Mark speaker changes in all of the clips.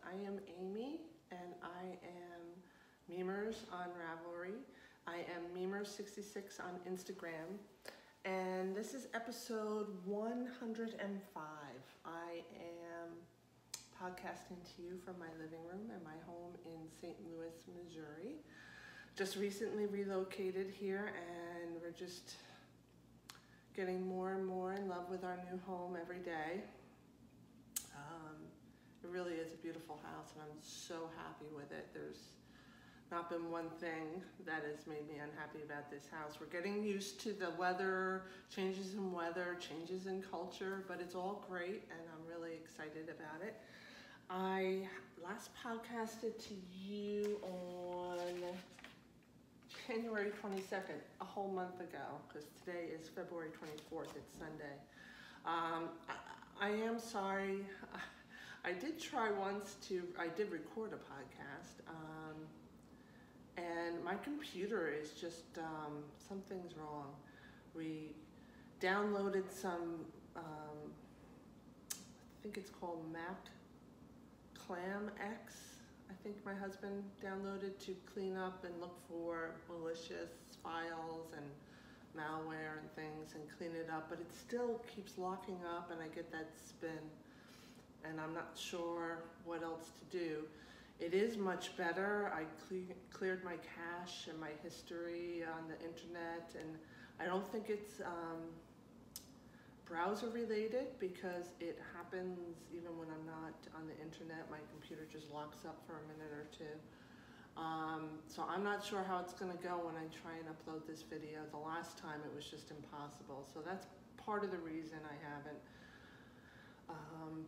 Speaker 1: I am Amy, and I am Memers on Ravelry. I am Memers66 on Instagram, and this is episode 105. I am podcasting to you from my living room in my home in St. Louis, Missouri. Just recently relocated here, and we're just getting more and more in love with our new home every day. It really is a beautiful house, and I'm so happy with it. There's not been one thing that has made me unhappy about this house. We're getting used to the weather, changes in weather, changes in culture, but it's all great, and I'm really excited about it. I last podcasted to you on January 22nd, a whole month ago, because today is February 24th, it's Sunday. I am sorry. I did try once I did record a podcast, and my computer is just, something's wrong. We downloaded some, I think it's called Mac Clam X. I think my husband downloaded to clean up and look for malicious files and malware and things and clean it up, but it still keeps locking up, and I get that spin, and I'm not sure what else to do. It is much better. I cleared my cache and my history on the internet, and I don't think it's browser related, because it happens even when I'm not on the internet. My computer just locks up for a minute or two. So I'm not sure how it's gonna go when I try and upload this video. The last time it was just impossible. So that's part of the reason I haven't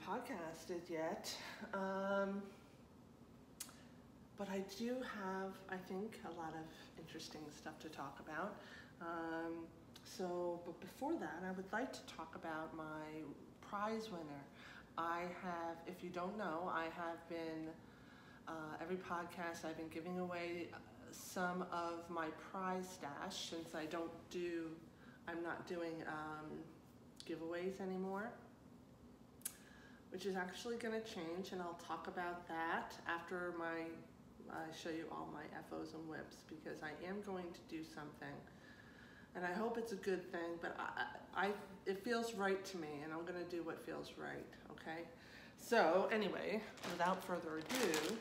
Speaker 1: podcasted yet. But I do have, I think, a lot of interesting stuff to talk about. But before that, I would like to talk about my prize winner. I have, if you don't know, I have been, every podcast I've been giving away some of my prize stash, since I'm not doing giveaways anymore, which is actually gonna change, and I'll talk about that after I show you all my FOs and whips, because I am going to do something, and I hope it's a good thing, but it feels right to me, and I'm gonna do what feels right, okay? So anyway, without further ado,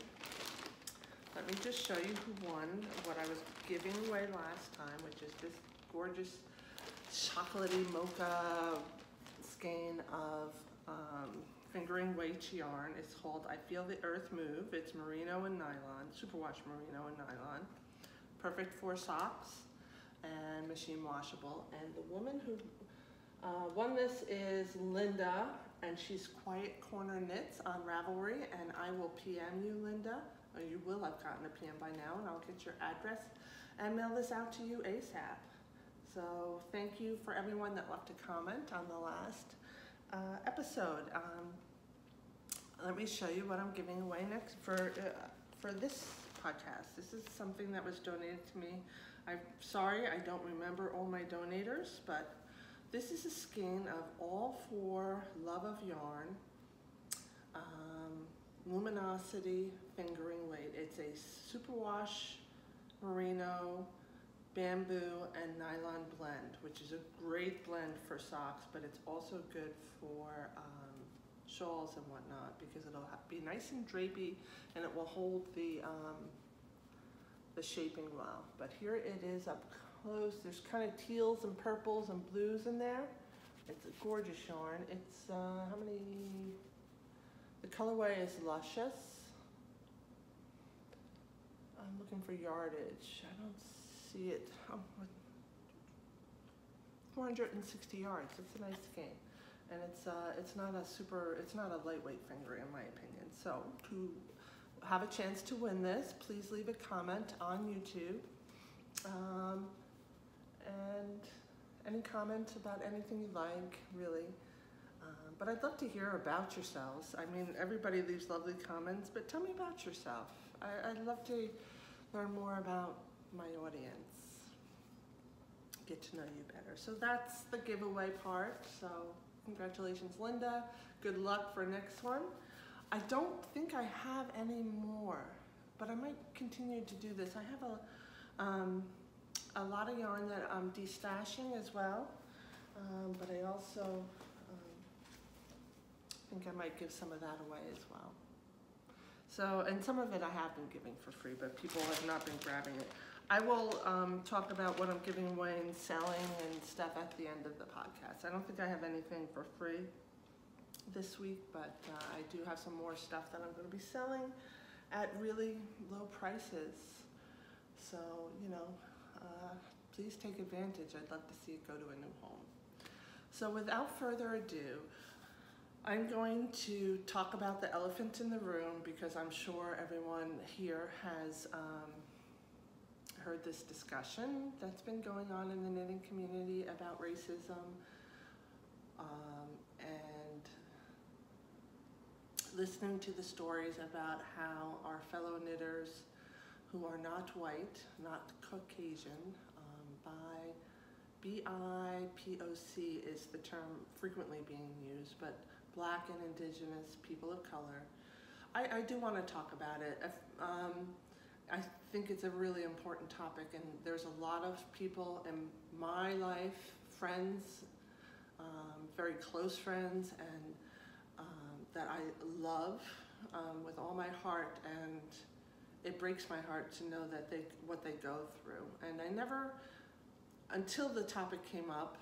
Speaker 1: let me just show you who won what I was giving away last time, which is this gorgeous chocolatey mocha skein of fingering weight yarn. It's called I Feel the Earth Move. It's merino and nylon, superwash merino and nylon. Perfect for socks and machine washable. And the woman who won this is Linda, and she's Quiet Corner Knits on Ravelry, and I will PM you, Linda. Or you will have gotten a PM by now, and I'll get your address and mail this out to you ASAP. So thank you for everyone that left a comment on the last episode. Let me show you what I'm giving away next for this podcast. This is something that was donated to me. I'm sorry I don't remember all my donators, but this is a skein of All For Love of Yarn, Luminosity Fingering Weight. It's a superwash merino, bamboo, and nylon blend, which is a great blend for socks, but it's also good for shawls and whatnot, because it'll be nice and drapey, and it will hold the shaping well. But here it is up close. There's kind of teals and purples and blues in there. It's a gorgeous yarn. It's the colorway is Luscious. I'm looking for yardage. I don't see it. 460 yards. It's a nice skein, and it's not a lightweight finger, in my opinion. So to have a chance to win this, please leave a comment on YouTube, and any comment about anything you like, really. But I'd love to hear about yourselves. I mean, everybody leaves lovely comments, but tell me about yourself. I'd love to learn more about my audience, get to know you better. So that's the giveaway part. So congratulations, Linda. Good luck for next one. I don't think I have any more, but I might continue to do this. I have a lot of yarn that I'm destashing as well, but I also think I might give some of that away as well. So, and some of it I have been giving for free, but people have not been grabbing it. I will talk about what I'm giving away and selling and stuff at the end of the podcast. I don't think I have anything for free this week, but I do have some more stuff that I'm going to be selling at really low prices. So, you know, please take advantage. I'd love to see it go to a new home. So without further ado, I'm going to talk about the elephant in the room because I'm sure everyone here has heard this discussion that's been going on in the knitting community about racism and listening to the stories about how our fellow knitters who are not white, not Caucasian, BIPOC is the term frequently being used, but Black and Indigenous people of color. I do want to talk about it. I think it's a really important topic, and there's a lot of people in my life, friends, very close friends, and that I love with all my heart, and it breaks my heart to know that what they go through. And I never, until the topic came up,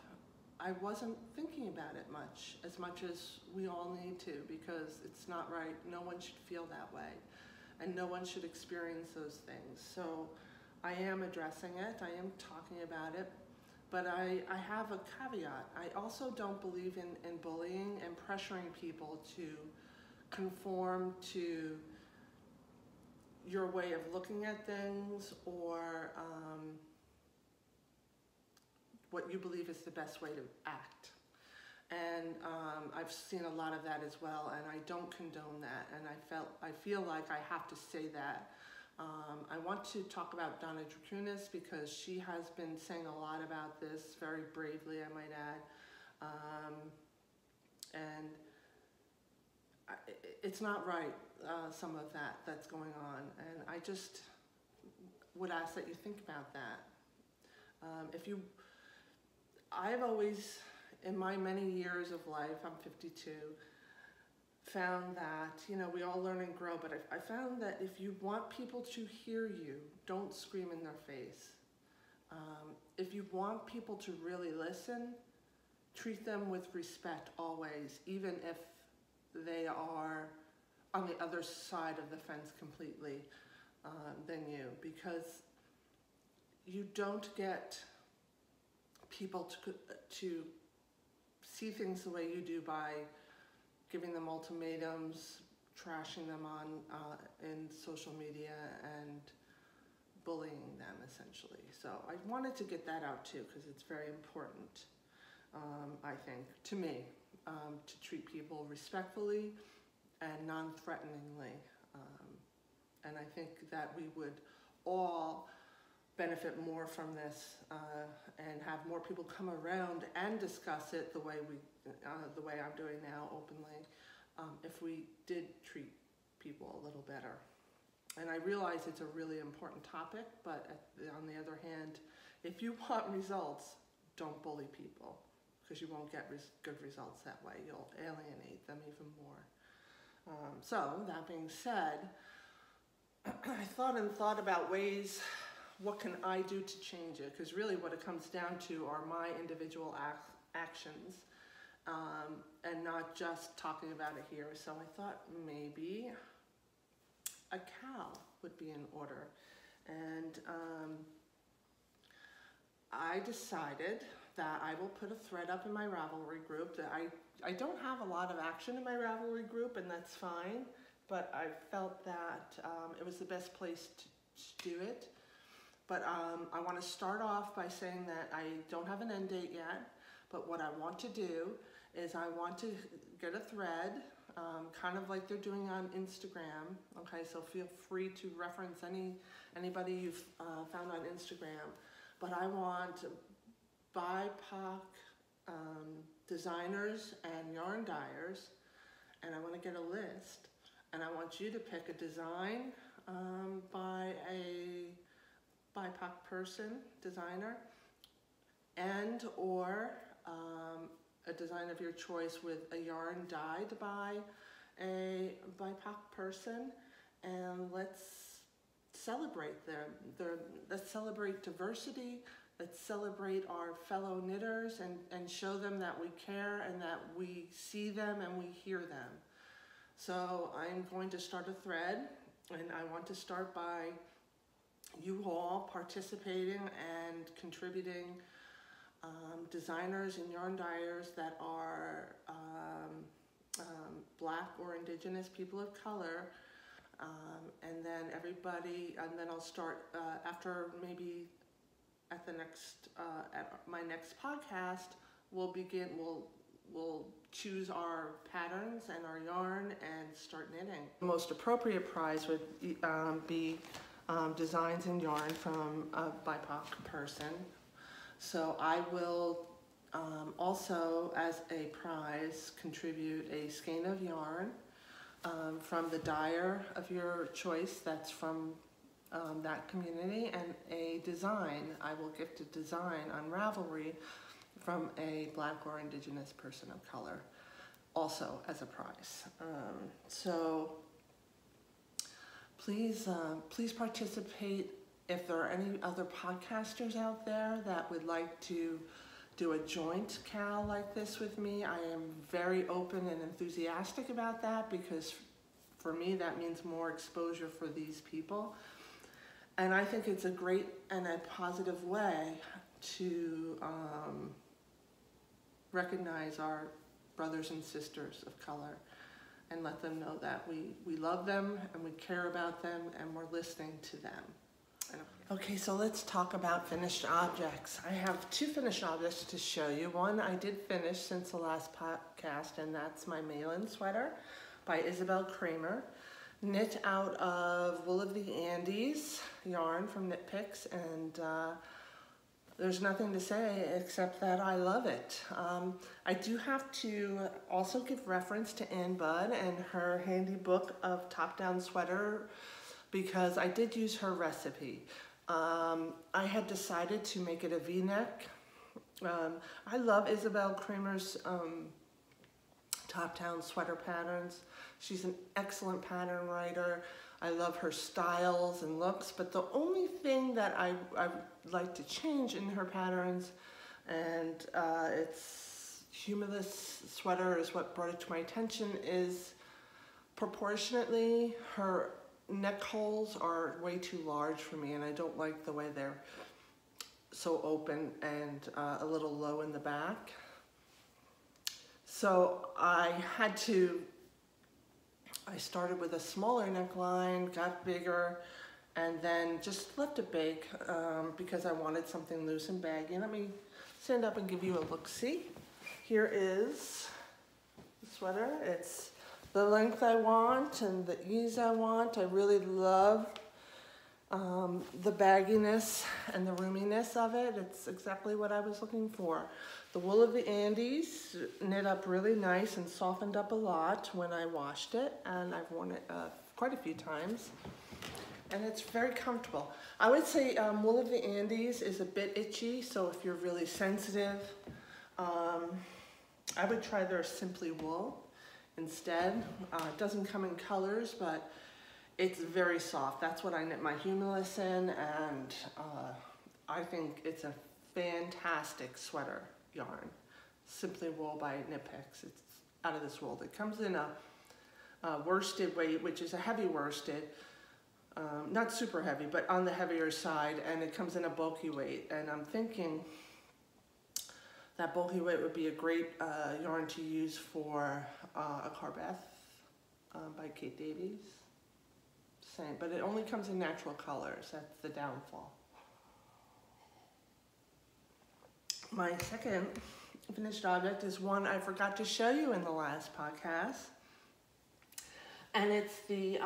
Speaker 1: I wasn't thinking about it as much as we all need to, because it's not right. No one should feel that way, and no one should experience those things. So I am addressing it, I am talking about it, but I have a caveat. I also don't believe in bullying and pressuring people to conform to your way of looking at things, or what you believe is the best way to act. And I've seen a lot of that as well, and I don't condone that, and I feel like I have to say that. I want to talk about Donna Dracunis because she has been saying a lot about this, very bravely, I might add. And it's not right, some of that's going on, and I just would ask that you think about that. I've always, in my many years of life, I'm 52, found that, you know, we all learn and grow, but I found that if you want people to hear you, don't scream in their face. If you want people to really listen, treat them with respect always, even if they are on the other side of the fence completely than you, because you don't get people to see things the way you do by giving them ultimatums, trashing them on in social media, and bullying them, essentially. So I wanted to get that out too, because it's very important, I think, to me, to treat people respectfully and non-threateningly. And I think that we would all benefit more from this and have more people come around and discuss it the way I'm doing now, openly, if we did treat people a little better. And I realize it's a really important topic, but on the other hand, if you want results, don't bully people, because you won't get good results that way. You'll alienate them even more. So that being said, I thought about ways, what can I do to change it? Because really what it comes down to are my individual actions, and not just talking about it here. So I thought maybe a cowl would be in order. And I decided that I will put a thread up in my Ravelry group. That I don't have a lot of action in my Ravelry group, and that's fine, but I felt that it was the best place to do it. But I want to start off by saying that I don't have an end date yet, but what I want to do is I want to get a thread, kind of like they're doing on Instagram. Okay, so feel free to reference anybody you've found on Instagram. But I want BIPOC designers and yarn dyers, and I want to get a list And I want you to pick a design by a BIPOC person, designer, and or a design of your choice with a yarn dyed by a BIPOC person, and let's celebrate them. Let's celebrate diversity. Let's celebrate our fellow knitters and show them that we care and that we see them and we hear them. So I'm going to start a thread, and I want to start by you all participating and contributing designers and yarn dyers that are Black or Indigenous people of color, and then everybody, and then I'll start after maybe at the next at my next podcast. We'll choose our patterns and our yarn and start knitting. The most appropriate prize would be designs and yarn from a BIPOC person. So I will also, as a prize, contribute a skein of yarn from the dyer of your choice that's from that community, and a design. I will gift a design on Ravelry from a Black or Indigenous person of color, also as a prize. So please participate. If there are any other podcasters out there that would like to do a joint cowl like this with me, I am very open and enthusiastic about that, because for me that means more exposure for these people. And I think it's a great and a positive way to recognize our brothers and sisters of color and let them know that we love them and we care about them and we're listening to them. Okay, so let's talk about finished objects. I have two finished objects to show you. One I did finish since the last podcast, and that's my Mailin sweater by Isabel Kraemer, knit out of Wool of the Andes yarn from Knit Picks, and there's nothing to say except that I love it. I do have to also give reference to Ann Budd and her handy book of top-down sweater, because I did use her recipe. I had decided to make it a V-neck. I love Isabel Kraemer's top-down sweater patterns. She's an excellent pattern writer. I love her styles and looks, but the only thing that I like to change in her patterns, and it's Humulus sweater is what brought it to my attention, is proportionately her neck holes are way too large for me, and I don't like the way they're so open and a little low in the back. So I started with a smaller neckline, got bigger, and then just left it bake because I wanted something loose and baggy. Let me stand up and give you a look-see. Here is the sweater. It's the length I want and the ease I want. I really love the bagginess and the roominess of it. It's exactly what I was looking for. The Wool of the Andes knit up really nice and softened up a lot when I washed it, and I've worn it quite a few times, and it's very comfortable. I would say Wool of the Andes is a bit itchy, so if you're really sensitive, I would try their Simply Wool instead. It doesn't come in colors, but it's very soft. That's what I knit my Humulus in, and I think it's a fantastic sweater yarn. Simply Wool by Knit Picks. It's out of this world. It comes in a worsted weight, which is a heavy worsted, not super heavy, but on the heavier side, and it comes in a bulky weight. And I'm thinking that bulky weight would be a great yarn to use for a Carbeth by Kate Davies. Same, but it only comes in natural colors. That's the downfall. My second finished object is one I forgot to show you in the last podcast, and it's the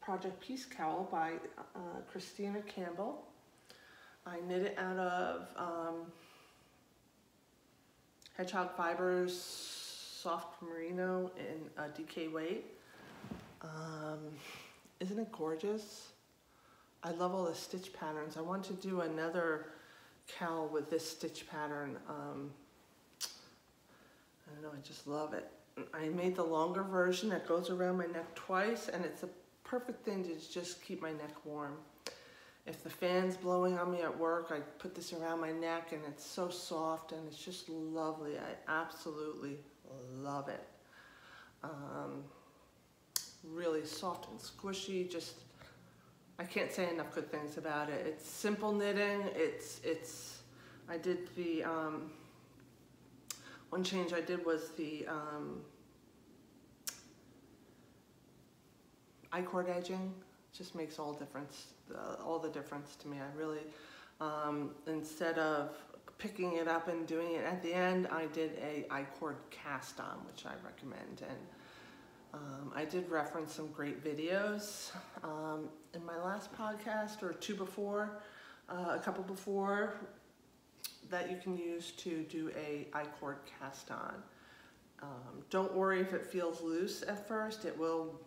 Speaker 1: Project Peace Cowl by Christina Campbell. I knit it out of Hedgehog Fibers soft merino in a DK weight. Isn't it gorgeous? I love all the stitch patterns. I want to do another cowl with this stitch pattern. I don't know, I just love it. I made the longer version that goes around my neck twice, and it's a perfect thing to just keep my neck warm. If the fan's blowing on me at work, I put this around my neck, and it's so soft, and it's just lovely. I absolutely love it. Really soft and squishy, just, I can't say enough good things about it. It's simple knitting. I did the, one change I did was the I-cord edging. Just makes all the difference to me. I really, instead of picking it up and doing it at the end, I did a I-cord cast on, which I recommend. And I did reference some great videos in my last podcast, or two before, a couple before, that you can use to do a I-cord cast on. Don't worry if it feels loose at first. It will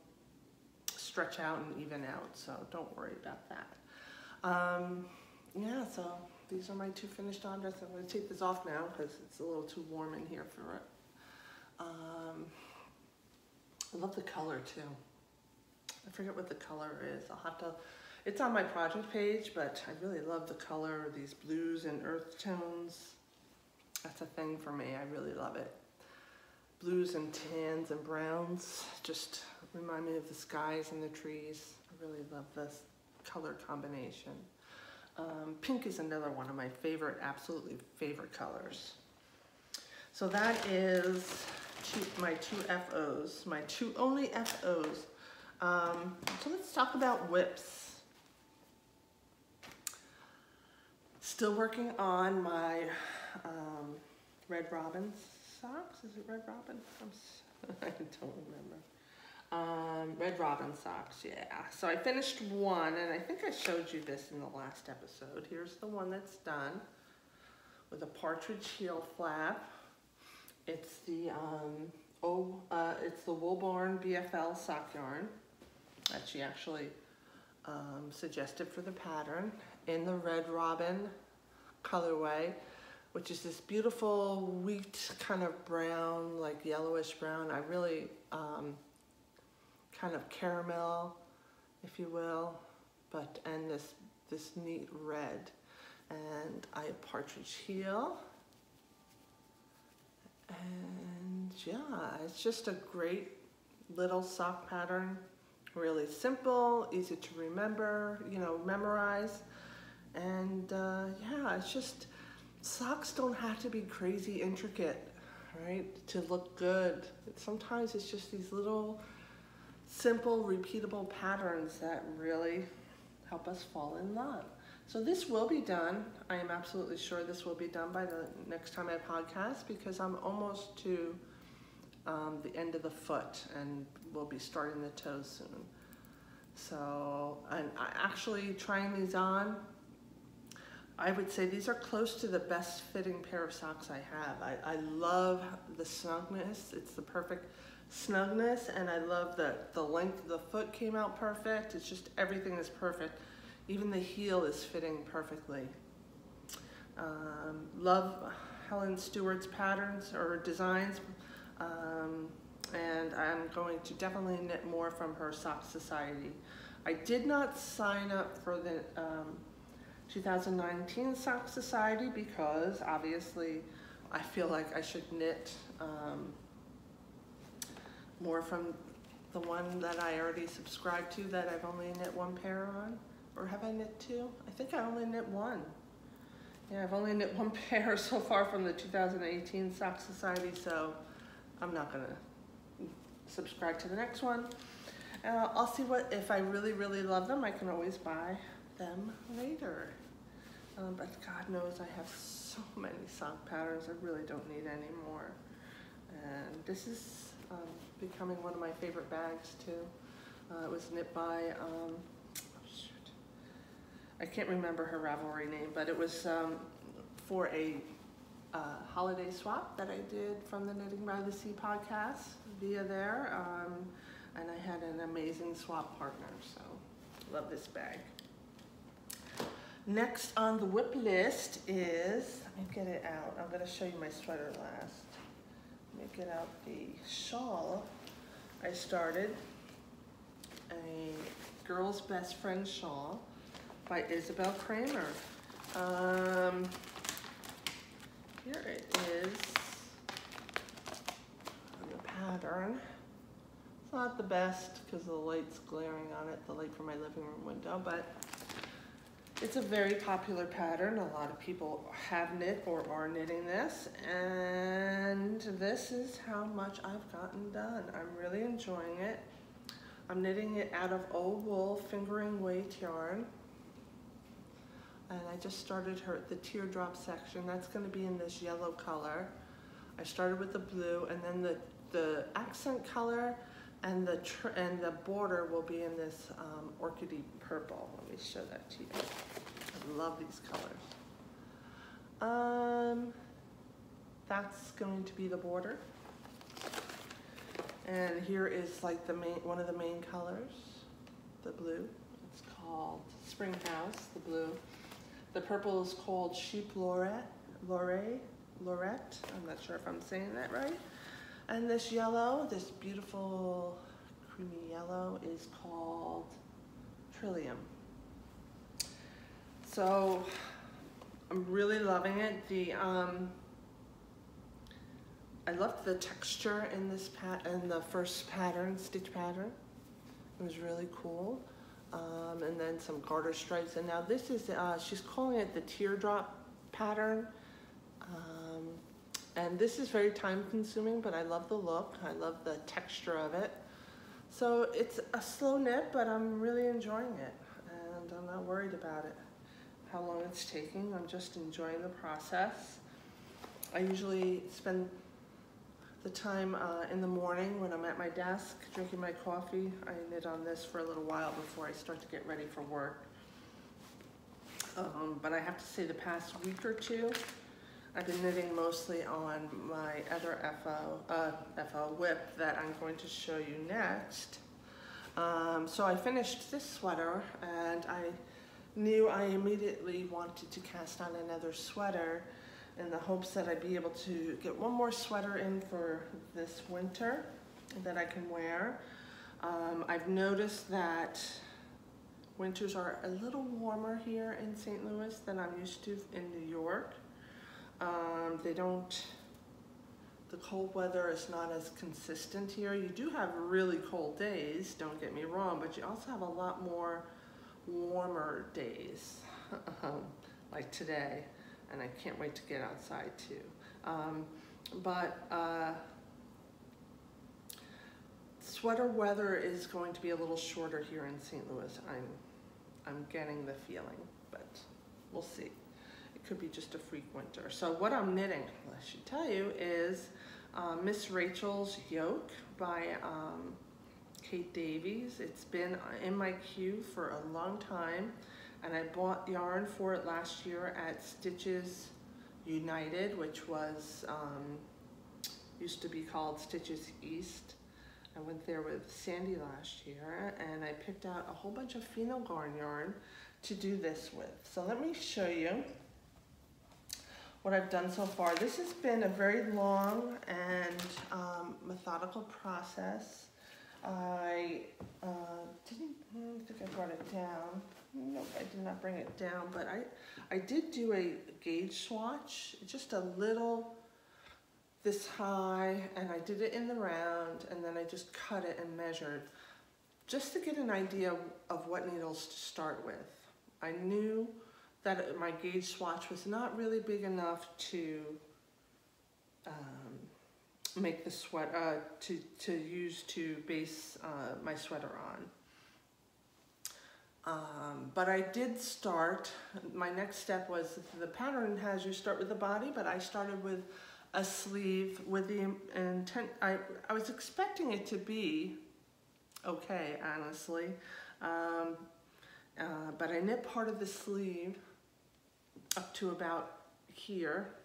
Speaker 1: stretch out and even out, so don't worry about that. Yeah, so these are my two finished objects. I'm going to take this off now because it's a little too warm in here for it. I love the color too. I forget what the color is. I'll have to, it's on my project page, but I really love the color, these blues and earth tones. That's a thing for me. I really love it. Blues and tans and browns just remind me of the skies and the trees. I really love this color combination. Pink is another one of my favorite, absolutely favorite colors. So that is my two FOs, my two only FOs. So let's talk about whips. Still working on my Red Robin socks. Is it Red Robin? I don't remember. Red Robin socks, yeah. So I finished one, and I think I showed you this in the last episode. Here's the one that's done with a partridge heel flap. It's the Woolbarn BFL sock yarn that she actually suggested for the pattern in the Red Robin colorway, which is this beautiful wheat kind of brown, like yellowish brown. I really kind of caramel, if you will, and this neat red. And I have partridge heel. And yeah, it's just a great little sock pattern. Really simple, easy to remember, you know, memorize. And yeah, it's just, socks don't have to be crazy intricate, right, to look good. Sometimes it's just these little simple, repeatable patterns that really help us fall in love. So this will be done. I am absolutely sure this will be done by the next time I podcast, because I'm almost to the end of the foot, and we'll be starting the toes soon. So, and I actually trying these on, I would say these are close to the best fitting pair of socks I have. I love the snugness. It's the perfect snugness, and I love that the length of the foot came out perfect. It's just, everything is perfect. Even the heel is fitting perfectly. Love Helen Stewart's patterns or designs, and I'm going to definitely knit more from her Sock Society. I did not sign up for the 2019 Sock Society because obviously I feel like I should knit more from the one that I already subscribed to, that I've only knit one pair on. Or have I knit two? I think I only knit one. Yeah, I've only knit one pair so far from the 2018 Sock Society, so I'm not gonna subscribe to the next one. I'll see if I really, really love them, I can always buy them later. But God knows I have so many sock patterns, I really don't need any more. And this is becoming one of my favorite bags too. It was knit by, I can't remember her Ravelry name, but it was for a holiday swap that I did from the Knitting by the Sea podcast via there. And I had an amazing swap partner, so love this bag. Next on the WIP list is, let me get it out. I'm going to show you my sweater last. Let me get out the shawl. I started a Girl's Best Friend shawl by Isabel Kraemer. Here it is, the pattern. It's not the best because the light's glaring on it, the light from my living room window, but it's a very popular pattern. A lot of people have knit or are knitting this, and this is how much I've gotten done. I'm really enjoying it. I'm knitting it out of old wool fingering weight yarn. And I just started the teardrop section. That's going to be in this yellow color. I started with the blue, and then the accent color and the border will be in this orchidy purple. Let me show that to you. I love these colors. That's going to be the border. And here is like one of the main colors, the blue. It's called Spring House, the blue. The purple is called Sheep Lorette. I'm not sure if I'm saying that right. And this yellow, this beautiful creamy yellow, is called Trillium. So I'm really loving it. I loved the texture in this in the first pattern, stitch pattern. It was really cool. And then some garter stripes. And now this is, she's calling it the teardrop pattern. And this is very time consuming, but I love the look. I love the texture of it. So it's a slow knit, but I'm really enjoying it. And I'm not worried about it, how long it's taking. I'm just enjoying the process. I usually spend the time in the morning when I'm at my desk drinking my coffee. I knit on this for a little while before I start to get ready for work. But I have to say the past week or two, I've been knitting mostly on my other FO WIP that I'm going to show you next. So I finished this sweater, and I knew I immediately wanted to cast on another sweater in the hopes that I'd be able to get one more sweater in for this winter that I can wear. I've noticed that winters are a little warmer here in St. Louis than I'm used to in New York. The cold weather is not as consistent here. You do have really cold days, don't get me wrong, but you also have a lot more warmer days, like today. And I can't wait to get outside too. Sweater weather is going to be a little shorter here in St. Louis. I'm getting the feeling, but we'll see. It could be just a freak winter. So what I'm knitting, I should tell you, is Miss Rachel's Yoke by Kate Davies. It's been in my queue for a long time. And I bought yarn for it last year at Stitches United, which was, used to be called Stitches East. I went there with Sandy last year, and I picked out a whole bunch of Pheno Garn yarn to do this with. So let me show you what I've done so far. This has been a very long and methodical process. I didn't think I brought it down. Nope, I did not bring it down, but I did do a gauge swatch, just a little this high, and I did it in the round, and then I just cut it and measured, just to get an idea of what needles to start with. I knew that my gauge swatch was not really big enough to make the sweater, to use to base my sweater on. But I did start, my next step was, the pattern has you start with the body, but I started with a sleeve with the intent, I was expecting it to be okay, honestly. But I knit part of the sleeve up to about here,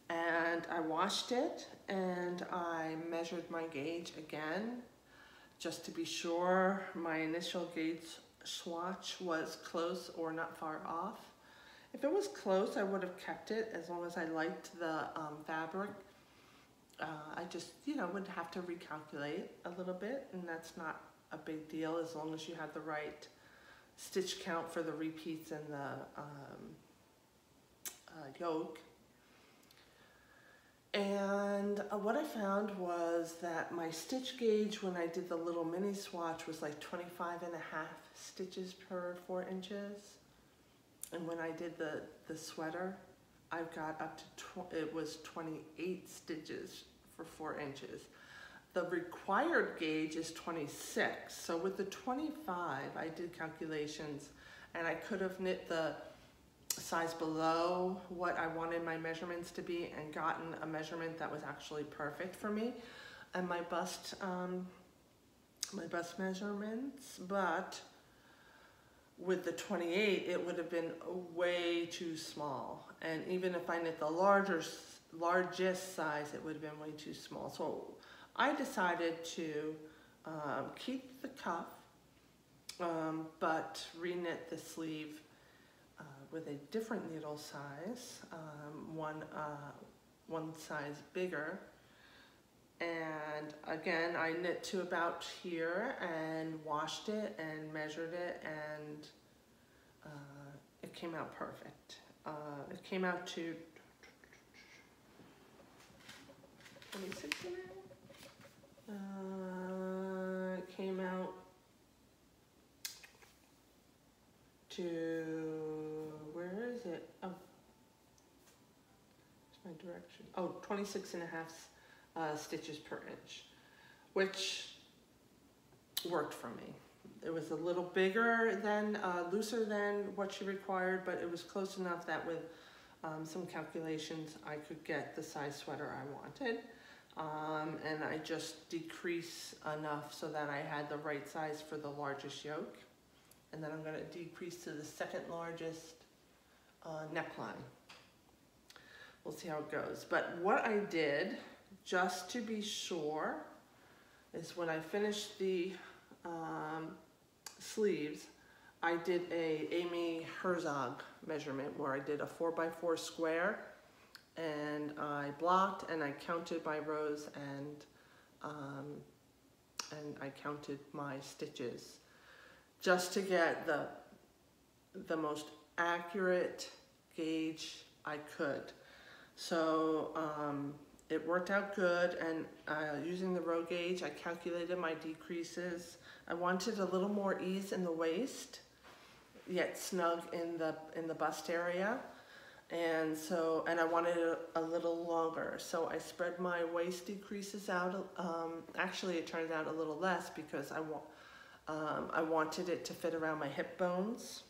Speaker 1: And I washed it and I measured my gauge again just to be sure my initial gauge swatch was close or not far off. If it was close, I would have kept it as long as I liked the fabric. I just, would have to recalculate a little bit, and that's not a big deal as long as you have the right stitch count for the repeats and the yoke. And what I found was that my stitch gauge when I did the little mini swatch was like 25 and a half stitches per 4 inches. And when I did the sweater, I've got up to, it was 28 stitches for 4 inches. The required gauge is 26. So with the 25, I did calculations and I could have knit the size below what I wanted my measurements to be and gotten a measurement that was actually perfect for me and my bust measurements, but with the 28 it would have been way too small, and even if I knit the largest size it would have been way too small. So I decided to keep the cuff but reknit the sleeve with a different needle size, one size bigger. And again, I knit to about here and washed it and measured it, and it came out perfect. It came out to 26 now. It came out to, where is it? Oh, it's my direction. Oh, 26 and a half stitches per inch, which worked for me. It was a little bigger than, looser than what she required, but it was close enough that with some calculations I could get the size sweater I wanted. And I just decreased enough so that I had the right size for the largest yoke. And then I'm going to decrease to the second largest neckline. We'll see how it goes. But what I did, just to be sure, is when I finished the sleeves, I did a Amy Herzog measurement where I did a 4x4 square, and I blocked and I counted my rows and I counted my stitches just to get the most accurate gauge I could. So it worked out good, and using the row gauge, I calculated my decreases. I wanted a little more ease in the waist, yet snug in the bust area, and I wanted it a little longer. So I spread my waist decreases out. Actually, it turned out a little less because I wanted it to fit around my hip bones,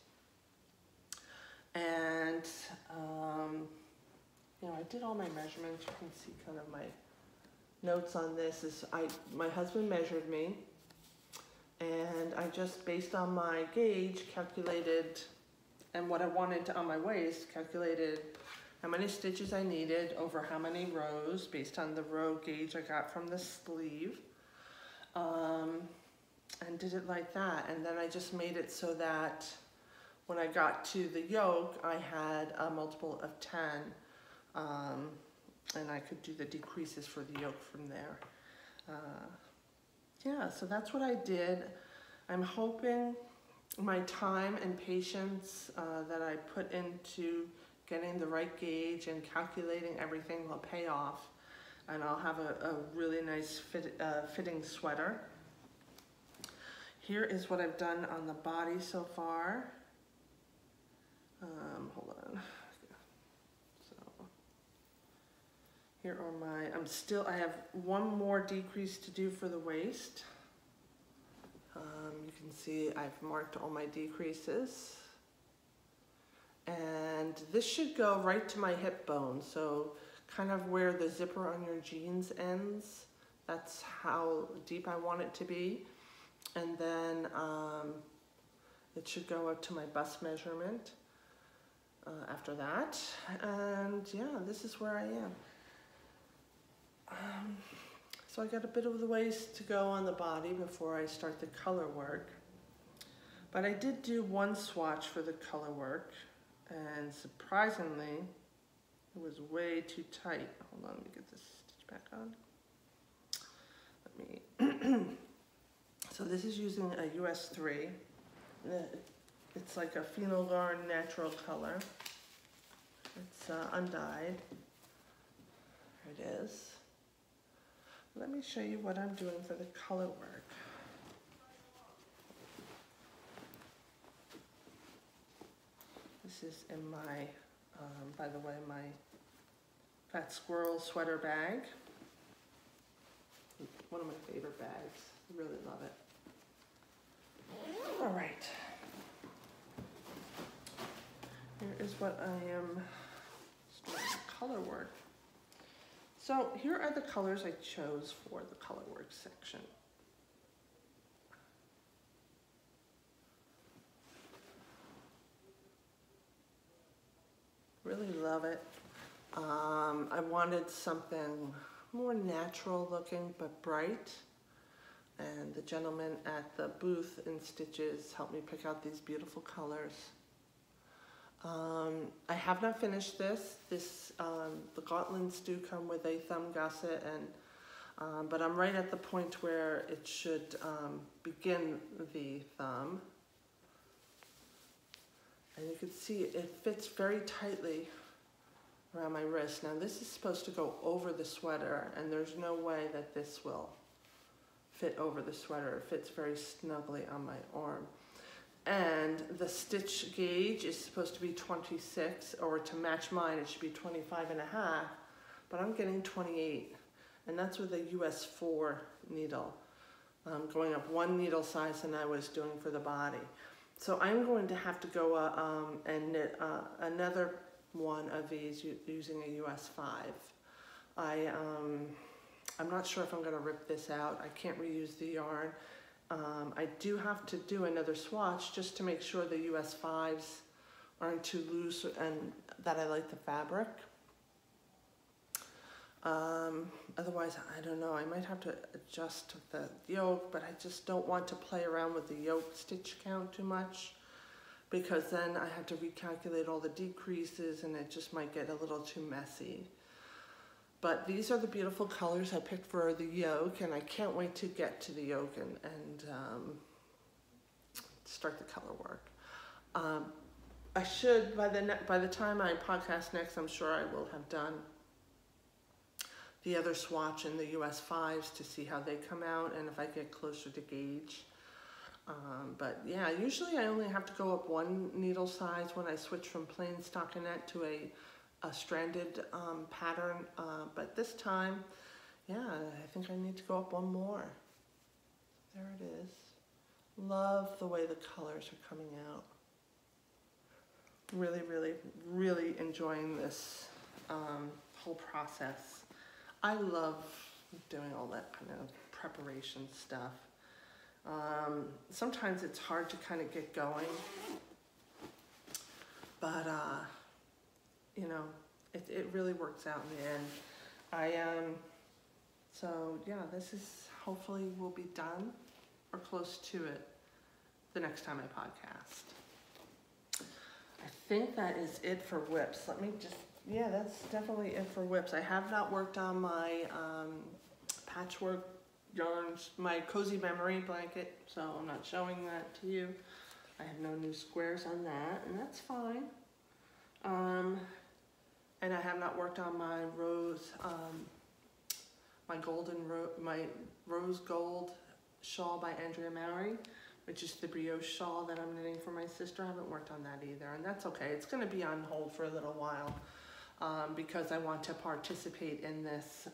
Speaker 1: and I did all my measurements. You can see kind of my notes on this. My husband measured me, and I just, based on my gauge, calculated, and what I wanted on my waist, calculated how many stitches I needed over how many rows based on the row gauge I got from the sleeve, and did it like that. And then I just made it so that when I got to the yoke, I had a multiple of 10, and I could do the decreases for the yoke from there. Yeah, so that's what I did. I'm hoping my time and patience that I put into getting the right gauge and calculating everything will pay off, and I'll have a really nice fitting sweater. Here is what I've done on the body so far. Hold on. So here are I have one more decrease to do for the waist. You can see I've marked all my decreases. And this should go right to my hip bone. So kind of where the zipper on your jeans ends. That's how deep I want it to be. And then it should go up to my bust measurement. after that. And yeah, this is where I am. So I got a bit of the ways to go on the body before I start the color work. But I did do one swatch for the color work, and surprisingly, it was way too tight. Hold on, let me get this stitch back on. So this is using a US 3. It's like a phenol yarn natural color. It's undyed. There it is. Let me show you what I'm doing for the color work. This is in my, by the way, my Fat Squirrel sweater bag. One of my favorite bags. I really love it. All right. Here is what I am starting color work. So here are the colors I chose for the color work section. Really love it. I wanted something more natural looking but bright, and the gentleman at the booth in Stitches helped me pick out these beautiful colors. I have not finished this. The gauntlets do come with a thumb gusset, and but I'm right at the point where it should begin the thumb. And you can see it fits very tightly around my wrist. Now this is supposed to go over the sweater, and there's no way that this will fit over the sweater. It fits very snugly on my arm. And the stitch gauge is supposed to be 26, or to match mine it should be 25.5, but I'm getting 28, and that's with a US 4 needle, going up one needle size than I was doing for the body. So I'm going to have to go and knit another one of these using a US 5. I'm not sure if I'm going to rip this out. I can't reuse the yarn. I do have to do another swatch just to make sure the US 5s aren't too loose and that I like the fabric. Otherwise, I don't know, I might have to adjust the yoke, but I just don't want to play around with the yoke stitch count too much, because then I have to recalculate all the decreases and it just might get a little too messy. But these are the beautiful colors I picked for the yoke, and I can't wait to get to the yoke and start the color work. I should, by the time I podcast next, I'm sure I will have done the other swatch in the US 5s to see how they come out and if I get closer to gauge. But yeah, usually I only have to go up one needle size when I switch from plain stockinette to a stranded pattern, but this time, yeah, I think I need to go up one more. There it is. Love the way the colors are coming out. Really, really, really enjoying this whole process. I love doing all that kind of preparation stuff. Sometimes it's hard to kind of get going, but you know, it really works out in the end. So yeah, this is hopefully will be done or close to it the next time I podcast. I think that is it for whips. Let me just, yeah, that's definitely it for whips. I have not worked on my patchwork yarns, my cozy memory blanket, so I'm not showing that to you. I have no new squares on that, and that's fine. And I have not worked on my rose, my rose gold shawl by Andrea Mowry, which is the brioche shawl that I'm knitting for my sister. I haven't worked on that either, and that's okay. It's going to be on hold for a little while because I want to participate in this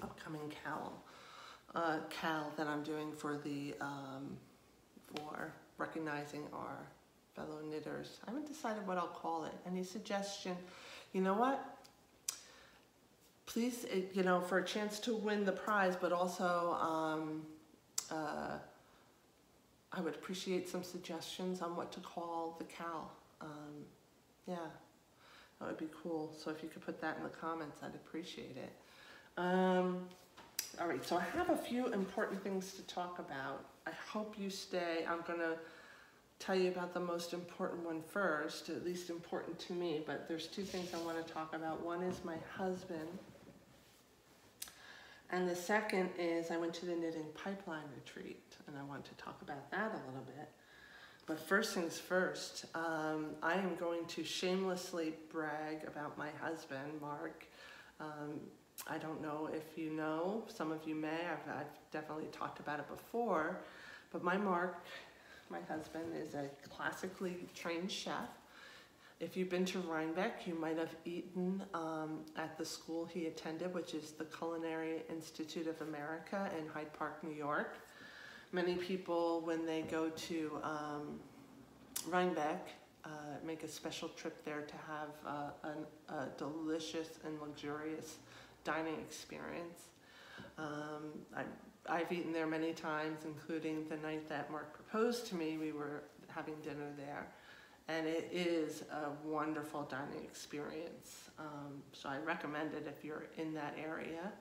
Speaker 1: upcoming cowl that I'm doing for the for recognizing our fellow knitters. I haven't decided what I'll call it. Any suggestion? You know what? Please, you know, for a chance to win the prize, but also I would appreciate some suggestions on what to call the cowl. Yeah, that would be cool. So if you could put that in the comments, I'd appreciate it. All right, so I have a few important things to talk about. I hope you stay. I'm gonna tell you about the most important one first, at least important to me, but there's two things I want to talk about. One is my husband, and the second is I went to the Knitting Pipeline Retreat, and I want to talk about that a little bit. But first things first, I am going to shamelessly brag about my husband, Mark. I don't know if you know, some of you may, I've definitely talked about it before, but my husband is a classically trained chef. If you've been to Rhinebeck, you might have eaten at the school he attended, which is the Culinary Institute of America in Hyde Park, New York. Many people, when they go to Rhinebeck, make a special trip there to have a delicious and luxurious dining experience. I've eaten there many times, including the night that Mark proposed to me. We were having dinner there, and it is a wonderful dining experience. So I recommend it if you're in that area.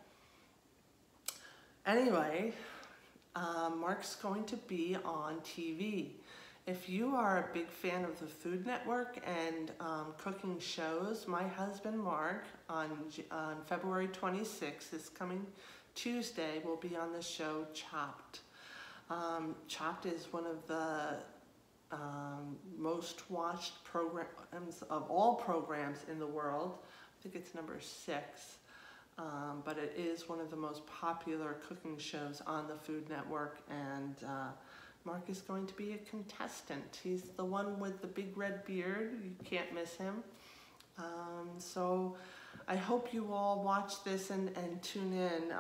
Speaker 1: Anyway, Mark's going to be on TV. If you are a big fan of the Food Network and cooking shows, my husband Mark on February 26th, this coming Tuesday, will be on the show Chopped. Chopped is one of the most watched programs of all programs in the world. I think it's number 6, but it is one of the most popular cooking shows on the Food Network, and Mark is going to be a contestant. He's the one with the big red beard. You can't miss him. So I hope you all watch this and tune in.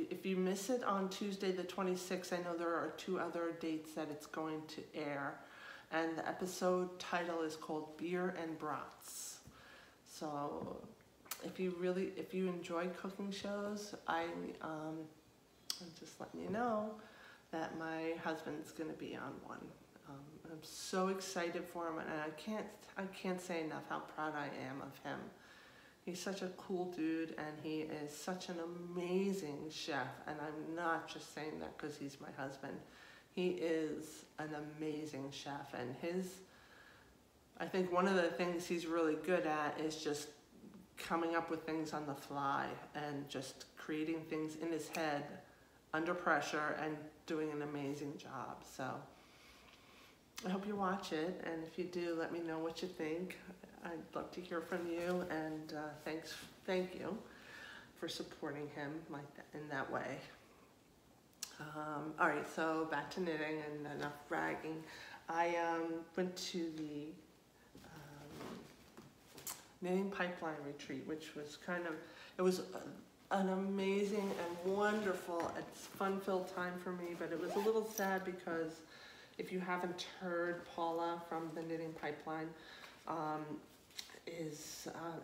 Speaker 1: If you miss it on Tuesday the 26th, I know there are 2 other dates that it's going to air. And the episode title is called Beer and Brats. So if you enjoy cooking shows, I'm just letting you know that my husband's going to be on one. I'm so excited for him, and I can't say enough how proud I am of him. He's such a cool dude, and he is such an amazing chef, and I'm not just saying that because he's my husband. He is an amazing chef, and I think one of the things he's really good at is just coming up with things on the fly and just creating things in his head under pressure and doing an amazing job. So I hope you watch it, and if you do, let me know what you think. I'd love to hear from you, and thank you for supporting him in that way. All right, so back to knitting and enough bragging. I went to the Knitting Pipeline Retreat, which was it was an amazing and wonderful, it's fun-filled time for me, but it was a little sad because if you haven't heard, Paula from the Knitting Pipeline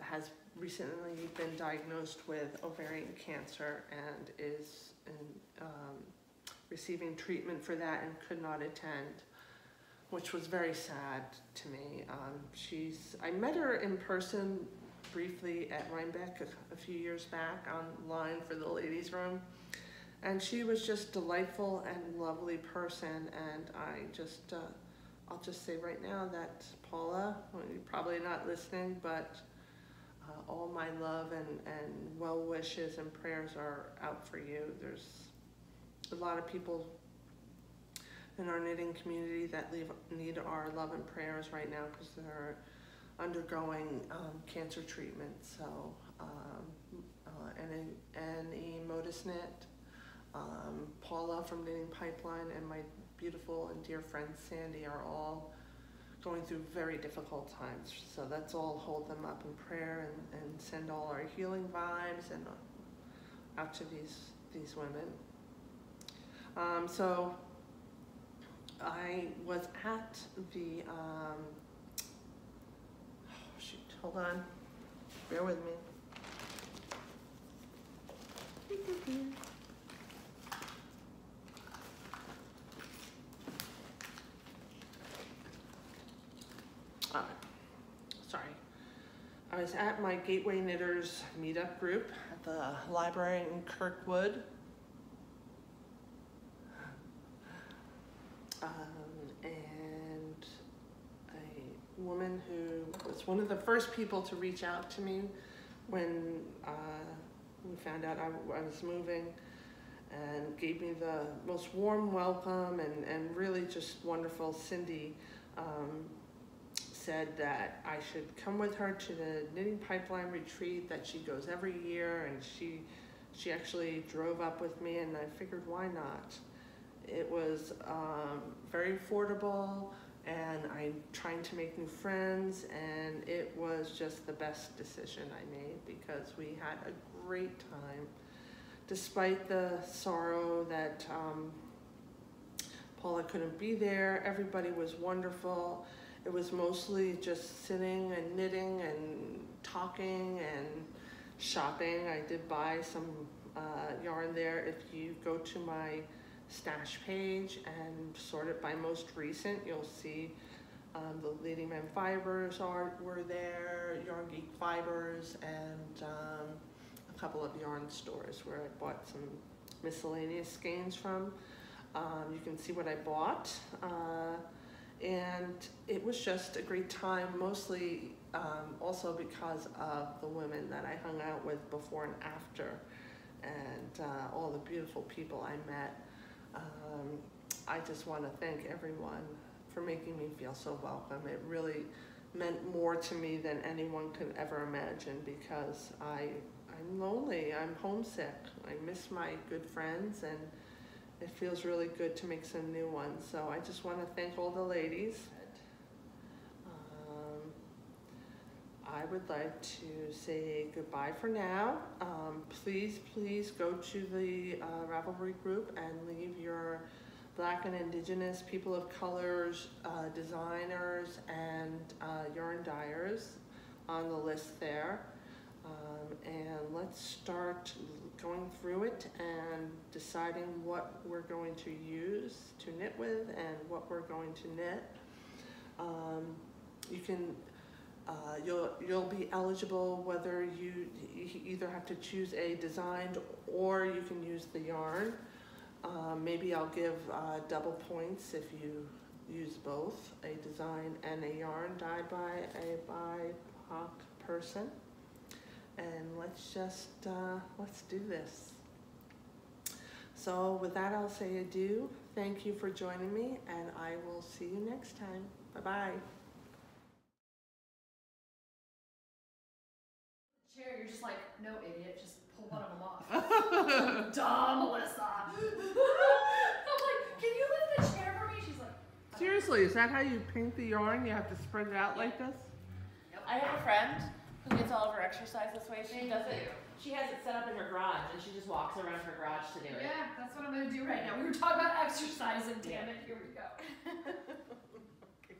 Speaker 1: has recently been diagnosed with ovarian cancer and is receiving treatment for that and could not attend, which was very sad to me. I met her in person briefly at Rhinebeck a few years back online for the ladies' room, and she was just delightful and lovely person. And I'll just say right now that Paula, well, you're probably not listening, but all my love and well wishes and prayers are out for you. There's a lot of people in our knitting community that need our love and prayers right now because they're undergoing cancer treatment. So Annie Modisnet, Paula from Knitting Pipeline, and my beautiful and dear friend Sandy are all going through very difficult times. So let's all hold them up in prayer and send all our healing vibes and out to these women. So I was at the, shoot, hold on, bear with me. All right. I was at my Gateway Knitters meetup group at the library in Kirkwood. And a woman who was one of the first people to reach out to me when we found out I was moving, and gave me the most warm welcome and really just wonderful. Cindy said that I should come with her to the Knitting Pipeline retreat that she goes every year, and she actually drove up with me, and I figured, why not? It was very affordable, and I'm trying to make new friends, and it was just the best decision I made because we had a great time. Despite the sorrow that Paula couldn't be there, everybody was wonderful. It was mostly just sitting and knitting and talking and shopping. I did buy some yarn there. If you go to my stash page and sort it by most recent, you'll see the Leading Men Fibers were there, Yarn Geek Fibers, and a couple of yarn stores where I bought some miscellaneous skeins from. You can see what I bought. And it was just a great time, mostly also because of the women that I hung out with before and after, and all the beautiful people I met. I just want to thank everyone for making me feel so welcome. It really meant more to me than anyone could ever imagine, because I'm lonely, I'm homesick, I miss my good friends, and it feels really good to make some new ones. So I just want to thank all the ladies. I would like to say goodbye for now. Please go to the Ravelry group and leave your Black and Indigenous, people of colors, designers, and yarn dyers on the list there. And let's start going through it and deciding what we're going to use to knit with and what we're going to knit. You can, you'll be eligible whether you either have to choose a designed or you can use the yarn. Maybe I'll give double points if you use both, a design and a yarn dyed by a BIPOC person. And let's just, let's do this. So with that, I'll say adieu. Thank you for joining me, and I will see you next time. Bye-bye.
Speaker 2: Chair, you're just like, no, idiot, just pull one of them off. Duh, Melissa. I'm like, can you lift the chair for me? She's like,
Speaker 1: Seriously, is that how you paint the yarn? You have to spread it out like this?
Speaker 3: Yep. I have a friend who gets all of her exercise this way. She does it. She has it set up in her garage, and she just walks around her garage to do it.
Speaker 2: yeah, that's what I'm going to do right now. We were talking about exercise, and damn it, here we go.
Speaker 3: Okay,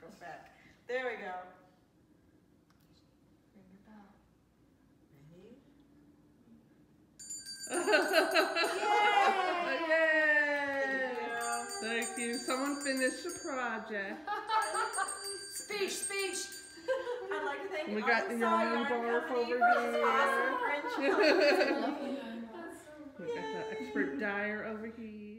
Speaker 3: go back. There we go. Ring your bell.
Speaker 1: Yay! Thank you. Someone finished the project.
Speaker 2: Speech.
Speaker 3: I'd like to thank
Speaker 1: We got the yarn barf over here.
Speaker 3: Awesome
Speaker 1: We got the expert dyer over here.